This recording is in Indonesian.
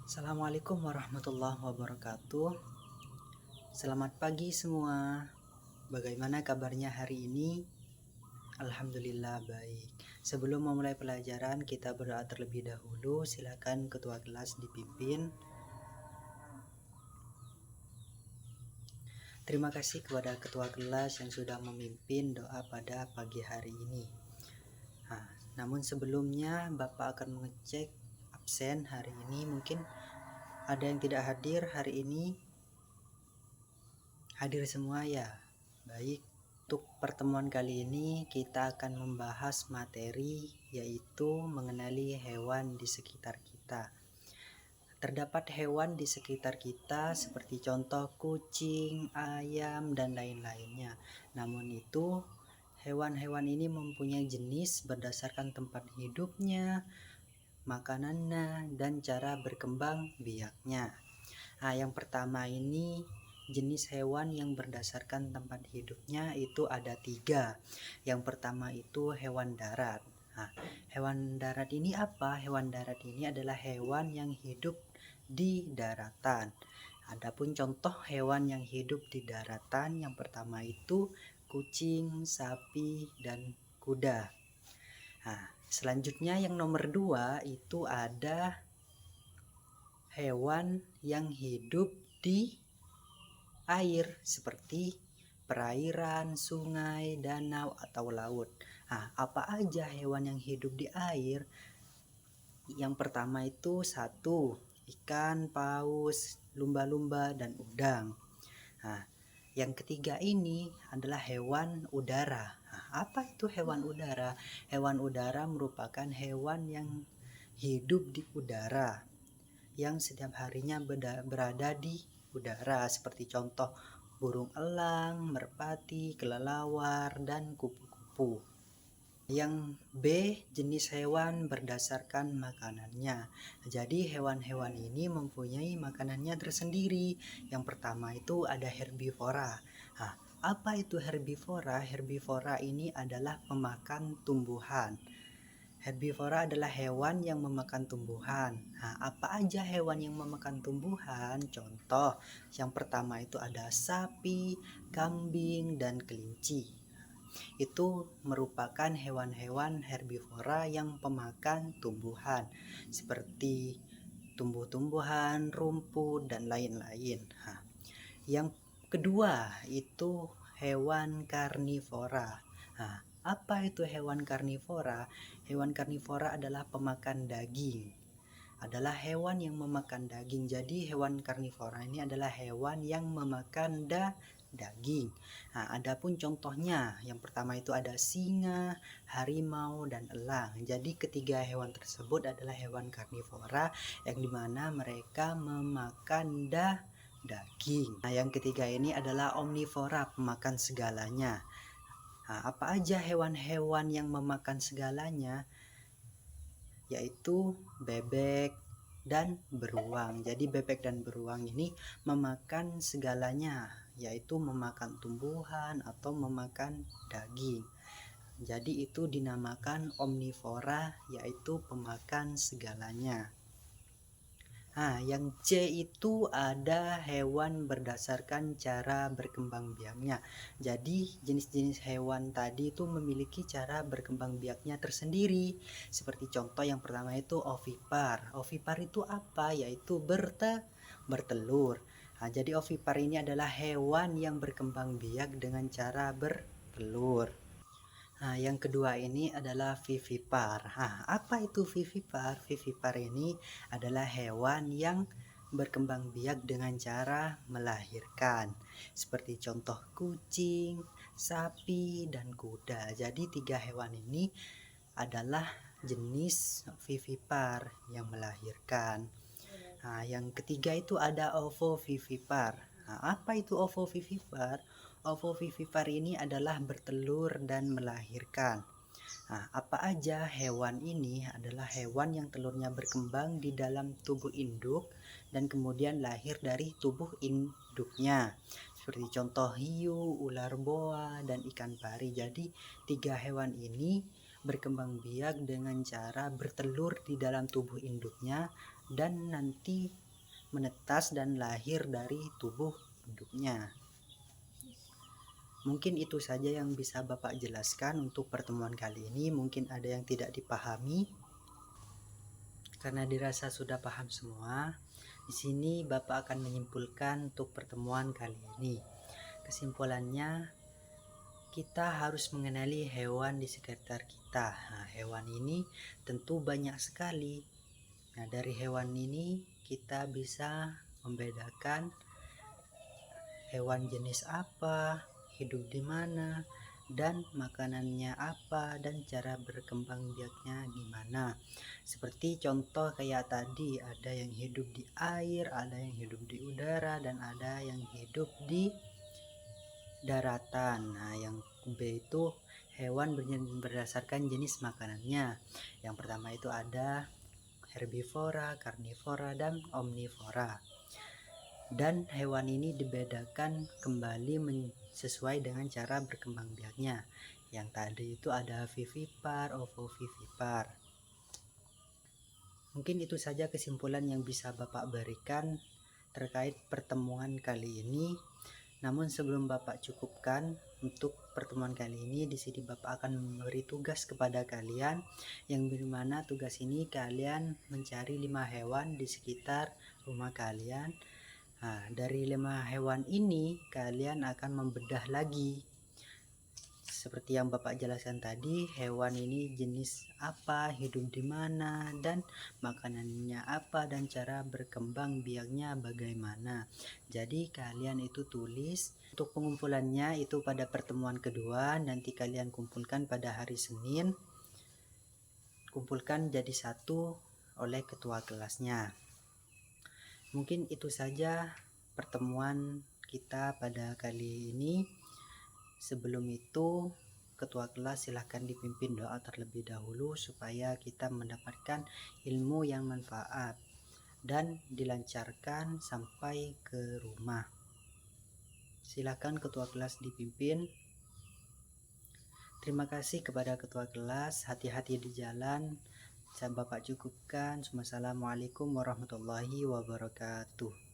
Assalamualaikum warahmatullahi wabarakatuh. Selamat pagi semua. Bagaimana kabarnya hari ini? Alhamdulillah baik. Sebelum memulai pelajaran, kita berdoa terlebih dahulu. Silakan ketua kelas dipimpin. Terima kasih kepada ketua kelas yang sudah memimpin doa pada pagi hari ini. Namun sebelumnya Bapak akan mengecek absen hari ini. Mungkin ada yang tidak hadir hari ini. Hadir semua ya? Baik. Untuk pertemuan kali ini kita akan membahas materi yaitu mengenali hewan di sekitar kita. Terdapat hewan di sekitar kita seperti contoh kucing, ayam, dan lain-lainnya. Namun itu hewan-hewan ini mempunyai jenis berdasarkan tempat hidupnya, makanannya, dan cara berkembang biaknya. Yang pertama ini jenis hewan yang berdasarkan tempat hidupnya itu ada 3. Yang pertama itu hewan darat. Hewan darat ini apa? Hewan darat ini adalah hewan yang hidup di daratan. Adapun contoh hewan yang hidup di daratan yang pertama itu kucing, sapi, dan kuda. Selanjutnya yang nomor 2 itu ada hewan yang hidup di air seperti perairan, sungai, danau, atau laut. Apa aja hewan yang hidup di air? Yang pertama itu 1, ikan, paus, lumba-lumba, dan udang. Yang ketiga ini adalah hewan udara. Apa itu hewan udara? Hewan udara merupakan hewan yang hidup di udara, yang setiap harinya berada di udara, seperti contoh burung elang, merpati, kelelawar, dan kupu-kupu. Yang B, jenis hewan berdasarkan makanannya. Jadi hewan-hewan ini mempunyai makanannya tersendiri. Yang pertama itu ada herbivora. Apa itu herbivora? Herbivora ini adalah pemakan tumbuhan. Herbivora adalah hewan yang memakan tumbuhan. Apa aja hewan yang memakan tumbuhan? Contoh, yang pertama itu ada sapi, kambing, dan kelinci. Itu merupakan hewan-hewan herbivora yang pemakan tumbuhan seperti tumbuh-tumbuhan, rumput, dan lain-lain. Yang kedua itu hewan karnivora. Apa itu hewan karnivora? Hewan karnivora adalah pemakan daging. Adalah hewan yang memakan daging. Jadi hewan karnivora ini adalah hewan yang memakan daging. Adapun contohnya, yang pertama itu ada singa, harimau, dan elang. Jadi ketiga hewan tersebut adalah hewan karnivora yang dimana mereka memakan daging. Yang ketiga ini adalah omnivora, pemakan segalanya. Apa aja hewan-hewan yang memakan segalanya? Yaitu bebek dan beruang. Jadi bebek dan beruang ini memakan segalanya, yaitu memakan tumbuhan atau memakan daging. Jadi itu dinamakan omnivora, yaitu pemakan segalanya. Yang C itu ada hewan berdasarkan cara berkembang biaknya. Jadi jenis-jenis hewan tadi itu memiliki cara berkembang biaknya tersendiri. Seperti contoh yang pertama itu ovipar. Ovipar itu apa? Yaitu bertelur. Jadi ovipar ini adalah hewan yang berkembang biak dengan cara bertelur. Yang kedua ini adalah vivipar. Apa itu vivipar? Vivipar ini adalah hewan yang berkembang biak dengan cara melahirkan. Seperti contoh kucing, sapi, dan kuda. Jadi 3 hewan ini adalah jenis vivipar yang melahirkan. Yang ketiga itu ada ovovivipar. Apa itu ovovivipar? Ovovivipar ini adalah bertelur dan melahirkan. Apa aja hewan ini? Adalah hewan yang telurnya berkembang di dalam tubuh induk dan kemudian lahir dari tubuh induknya. Seperti contoh hiu, ular boa, dan ikan pari. Jadi 3 hewan ini berkembang biak dengan cara bertelur di dalam tubuh induknya dan nanti menetas dan lahir dari tubuh induknya. Mungkin itu saja yang bisa Bapak jelaskan untuk pertemuan kali ini. Mungkin ada yang tidak dipahami. Karena dirasa sudah paham semua, di sini Bapak akan menyimpulkan untuk pertemuan kali ini. Kesimpulannya, kita harus mengenali hewan di sekitar kita. Nah, hewan ini tentu banyak sekali. Nah, dari hewan ini kita bisa membedakan hewan jenis apa, hidup di mana, dan makanannya apa, dan cara berkembang biaknya gimana. Seperti contoh kayak tadi, ada yang hidup di air, ada yang hidup di udara, dan ada yang hidup di daratan. Nah, yang B itu hewan berdasarkan jenis makanannya. Yang pertama itu ada herbivora, karnivora, dan omnivora. Dan hewan ini dibedakan kembali sesuai dengan cara berkembang biaknya. Yang tadi itu ada vivipar, ovovivipar. Mungkin itu saja kesimpulan yang bisa Bapak berikan terkait pertemuan kali ini. Namun sebelum Bapak cukupkan untuk pertemuan kali ini, di sini Bapak akan memberi tugas kepada kalian, yang dimana tugas ini kalian mencari 5 hewan di sekitar rumah kalian. Nah, dari 5 hewan ini kalian akan membedah lagi. Seperti yang Bapak jelaskan tadi, hewan ini jenis apa, hidup di mana, dan makanannya apa, dan cara berkembang biaknya bagaimana. Jadi kalian itu tulis. Untuk pengumpulannya itu pada pertemuan kedua, nanti kalian kumpulkan pada hari Senin. Kumpulkan jadi satu oleh ketua kelasnya. Mungkin itu saja pertemuan kita pada kali ini. Sebelum itu, ketua kelas silahkan dipimpin doa terlebih dahulu supaya kita mendapatkan ilmu yang manfaat dan dilancarkan sampai ke rumah. Silahkan ketua kelas dipimpin. Terima kasih kepada ketua kelas. Hati-hati di jalan. Saya Bapak cukupkan. Wassalamualaikum warahmatullahi wabarakatuh.